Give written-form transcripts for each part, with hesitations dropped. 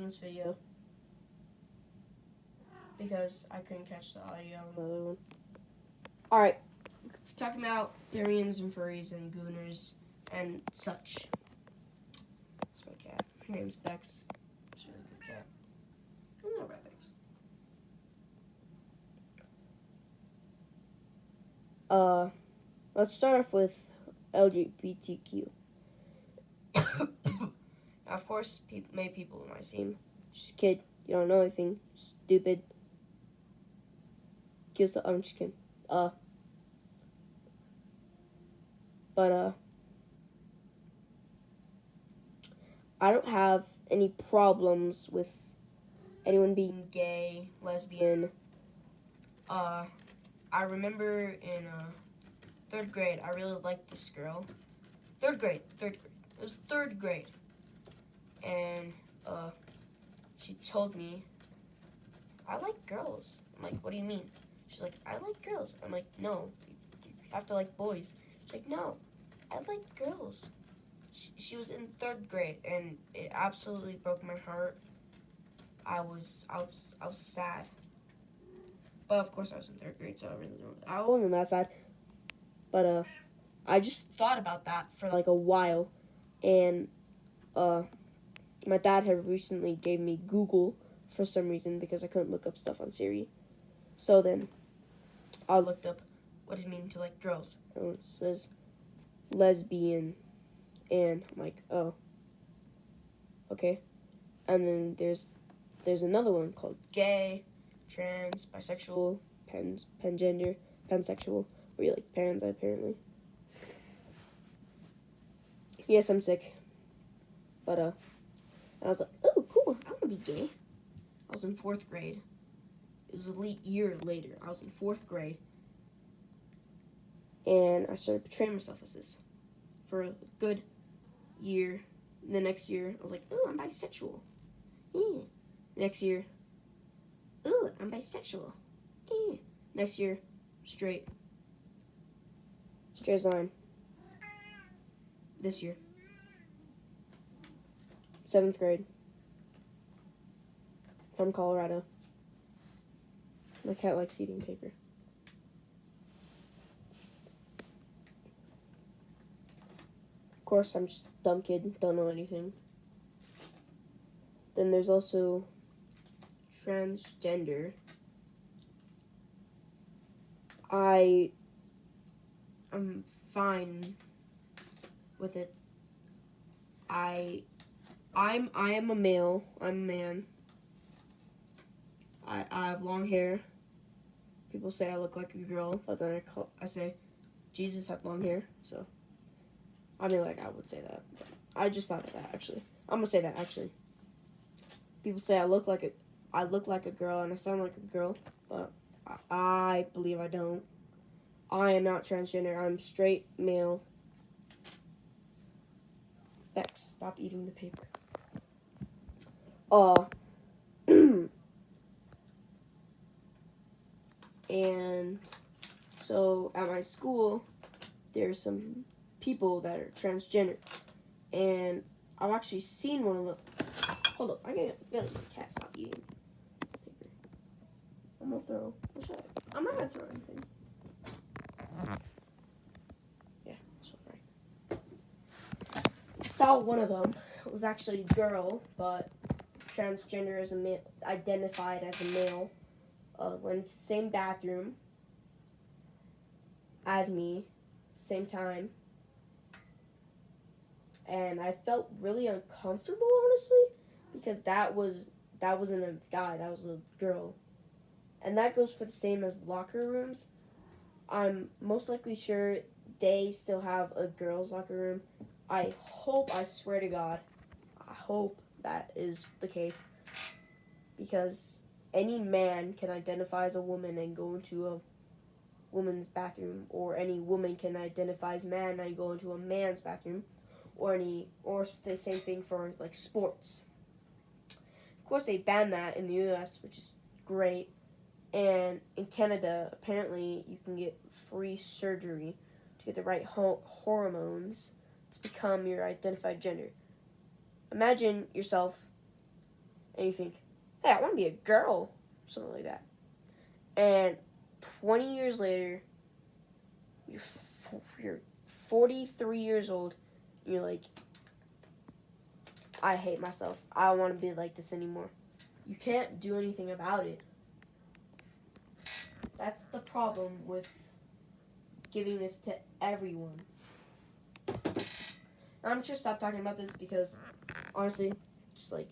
this video because I couldn't catch the audio on the other one. Alright, talking about Therians and furries and gooners and such. That's my cat. Her name's Bex. She's a really good cat. I know about Bex. Let's start off with LGBTQ. Of course, many people might seem just a kid. You don't know anything. Stupid. I'm just kidding. I don't have any problems with anyone being gay, lesbian. I remember in 3rd grade, I really liked this girl. 3rd grade. It was 3rd grade. And she told me, I like girls. I'm like, what do you mean? She's like, I like girls. I'm like, no, you have to like boys. She's like, no, I like girls. She was in 3rd grade, and it absolutely broke my heart. I was sad. But of course I was in 3rd grade, so I wasn't that sad. But I just thought about that for like a while, and my dad had recently gave me Google for some reason because I couldn't look up stuff on Siri. So then I looked up what does it mean to like girls, and it says lesbian, and I'm like, oh, okay. And then there's another one called gay, trans, bisexual, pangender, pansexual, where you like pans apparently. Yes, I'm sick. But I was like, oh, cool, I want to be gay. I was in 4th grade. It was a year later. I was in 4th grade. And I started portraying myself as this for a good year. The next year, I was like, oh, I'm bisexual. Yeah. Next year, oh, I'm bisexual. Yeah. Next year, straight. Straight as line. This year. 7th grade. From Colorado. My cat likes eating paper. Of course, I'm just a dumb kid, don't know anything. Then there's also transgender. I'm fine with it. I am a male. I'm a man. I have long hair. People say I look like a girl, but then I say Jesus had long hair, so I mean, like, I would say that. But I just thought of that, actually. I'm gonna say that, actually. People say I look like a girl and I sound like a girl, but I believe I don't. I am not transgender. I'm straight male. Bex, stop eating the paper. And so at my school, there's some people that are transgender, and I've actually seen one of them. Hold up, I gotta let my cat stop eating paper. I'm not gonna throw anything. Yeah, that's right. I saw one of them. It was actually a girl, but transgender as a male, identified as a male. Went to the same bathroom as me, same time, and I felt really uncomfortable, honestly, because that wasn't a guy, that was a girl, and that goes for the same as locker rooms. I'm most likely sure they still have a girls' locker room. I swear to God, I hope that is the case, because any man can identify as a woman and go into a woman's bathroom, or any woman can identify as man and go into a man's bathroom, or the same thing for like sports. Of course, they banned that in the U.S., which is great. And in Canada, apparently, you can get free surgery to get the right hormones to become your identified gender. Imagine yourself and you think, hey, I want to be a girl, something like that. And 20 years later, you're 43 years old, and you're like, I hate myself. I don't want to be like this anymore. You can't do anything about it. That's the problem with giving this to everyone. I'm just gonna stop talking about this because, honestly, just like,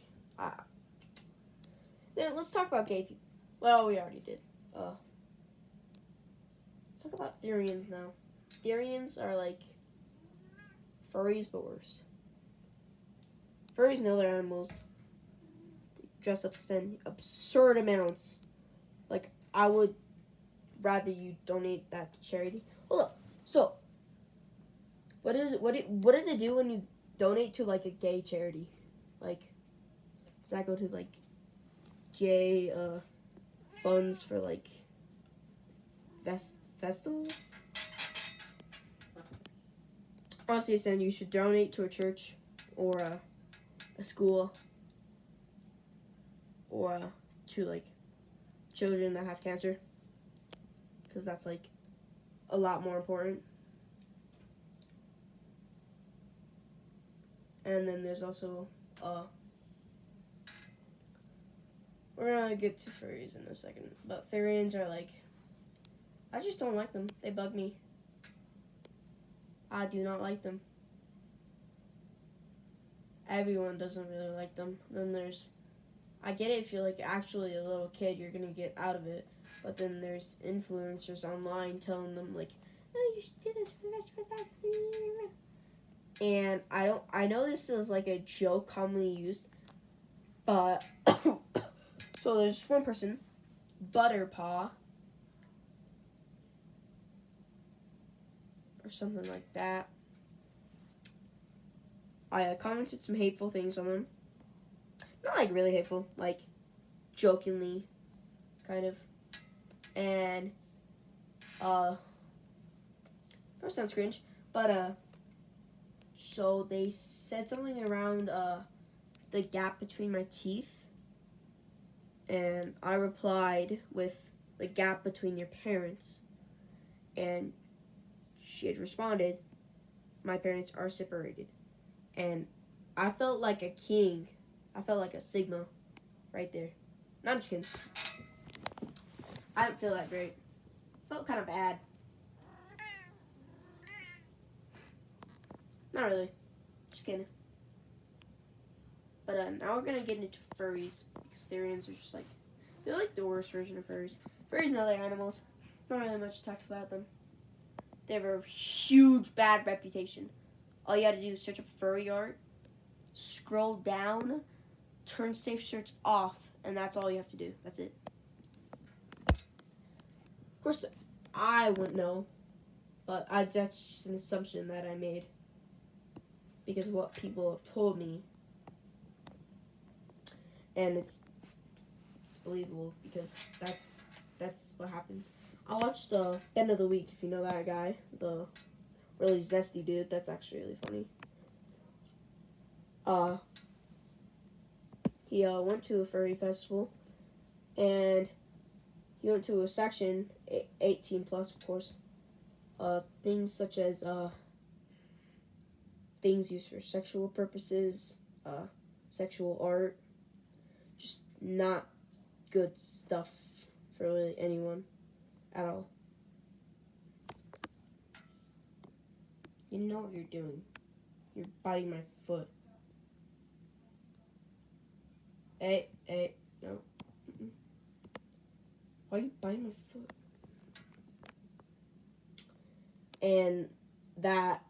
let's talk about gay people. Well, we already did. Let's talk about Therians now. Therians are like furries, but worse. Furries know their animals. They dress up, spend absurd amounts. Like, I would rather you donate that to charity. Hold up. So, what does it do when you donate to like a gay charity? Like, does that go to like gay funds for like festivals? Honestly, then you should donate to a church or a school or to like children that have cancer, because that's like a lot more important. And then there's also we're gonna get to furries in a second, but Therians are like, I just don't like them. They bug me. I do not like them. Everyone doesn't really like them. Then there's, I get it if you're like actually a little kid, you're gonna get out of it. But then there's influencers online telling them like, oh, you should do this for that. And I know this is like a joke commonly used, but so there's one person, Butterpaw, or something like that. I commented some hateful things on them. Not like really hateful, like jokingly, kind of. And first sounds cringe, but so they said something around the gap between my teeth, and I replied with the gap between your parents, and she had responded, my parents are separated. And I felt like a king. I felt like a Sigma right there. No, I'm just kidding. I didn't feel that great. Felt kind of bad. Not really. Just kidding. But now we're going to get into furries, because Therians are just like, they're like the worst version of furries. Furries and other animals, not really much to talk about them. They have a huge bad reputation. All you gotta do is search up furry art, scroll down, turn safe search off, and that's all you have to do. That's it. Of course, I wouldn't know, but that's just an assumption that I made because of what people have told me, and it's believable because that's what happens. I watched Ben of the Week, if you know that guy, the really zesty dude. That's actually really funny. He went to a furry festival, and he went to a section, 18 plus, of course. Things such as things used for sexual purposes, sexual art, just not good stuff for really anyone at all. You know what you're doing. You're biting my foot. Hey, no. Mm-mm. Why are you biting my foot? And that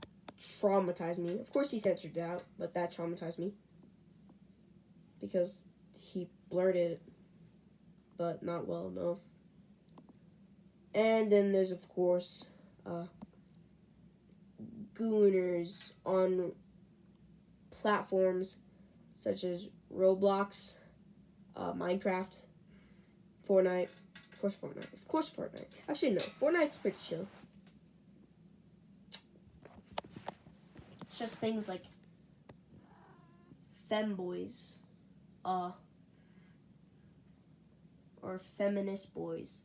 traumatized me. Of course he censored it out, but that traumatized me. Because he blurted it, but not well enough. And then there's, of course, gooners on platforms such as Roblox, Minecraft, Fortnite. Of course Fortnite. Actually, no. Fortnite's pretty chill. It's just things like femboys, or feminist boys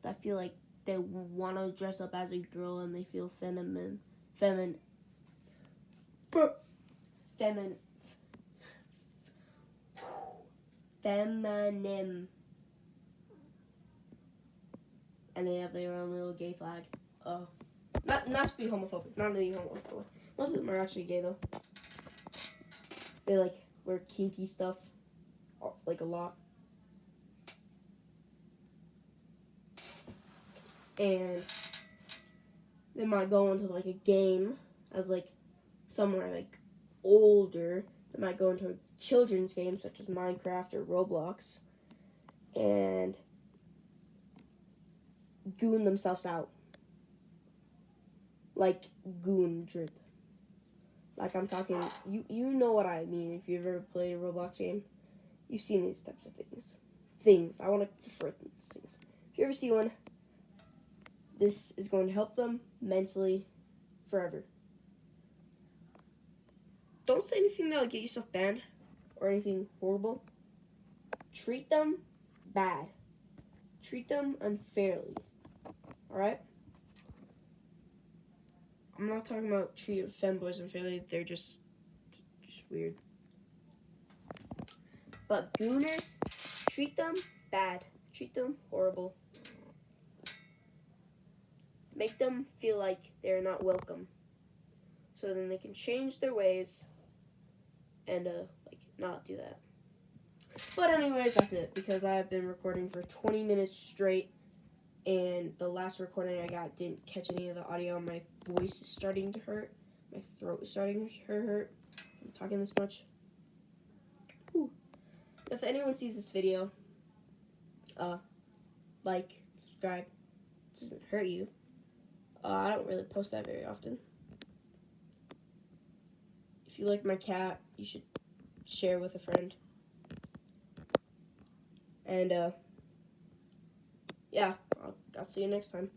that feel like they want to dress up as a girl and they feel feminine, feminine, and they have their own little gay flag. Not to be homophobic, not to be homophobic. Most of them are actually gay though. They like wear kinky stuff, like a lot. And they might go into like a game as like somewhere like older. They might go into a children's game such as Minecraft or Roblox and goon themselves out. Like goon drip. Like I'm talking, you know what I mean. If you've ever played a Roblox game, you've seen these types of things. I want to refer to these things. If you ever see one, this is going to help them mentally forever. Don't say anything that'll get yourself banned or anything horrible. Treat them bad. Treat them unfairly. Alright? I'm not talking about treating femboys unfairly. They're just weird. But gooners, treat them bad. Treat them horrible. Make them feel like they're not welcome. So then they can change their ways and like not do that. But anyways, that's it, because I've been recording for 20 minutes straight, and the last recording I got didn't catch any of the audio. My voice is starting to hurt. My throat is starting to hurt. I'm talking this much. Whew. If anyone sees this video, like, subscribe. It doesn't hurt you. I don't really post that very often. If you like my cat, you should share with a friend. And, yeah, I'll see you next time.